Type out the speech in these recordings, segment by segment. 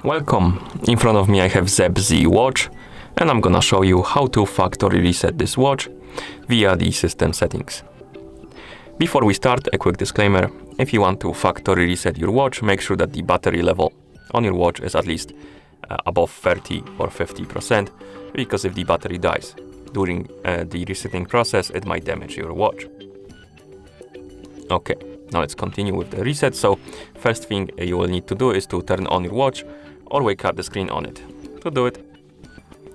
Welcome! In front of me I have Zepp Z watch, and I'm gonna show you how to factory reset this watch via the system settings. Before we start, a quick disclaimer. If you want to factory reset your watch, make sure that the battery level on your watch is at least above 30 or 50%, because if the battery dies during the resetting process, it might damage your watch. Okay, now let's continue with the reset. So first thing you will need to do is to turn on your watch or wake up the screen on it. To do it,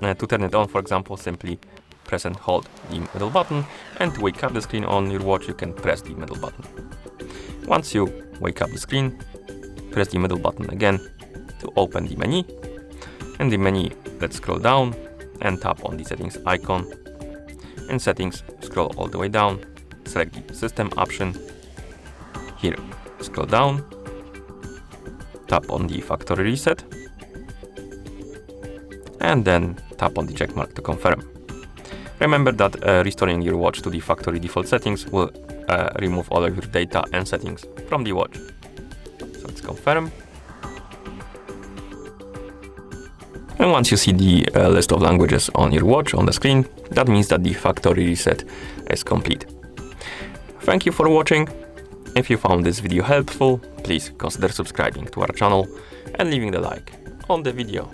to turn it on, for example, simply press and hold the middle button, and to wake up the screen on your watch, you can press the middle button. Once you wake up the screen, press the middle button again to open the menu. In the menu, let's scroll down and tap on the settings icon. In settings, scroll all the way down, select the system option. Here, scroll down, tap on the factory reset, and then tap on the check mark to confirm. Remember that restoring your watch to the factory default settings will remove all of your data and settings from the watch. So let's confirm. And once you see the list of languages on your watch on the screen, that means that the factory reset is complete. Thank you for watching. If you found this video helpful, please consider subscribing to our channel and leaving the like on the video.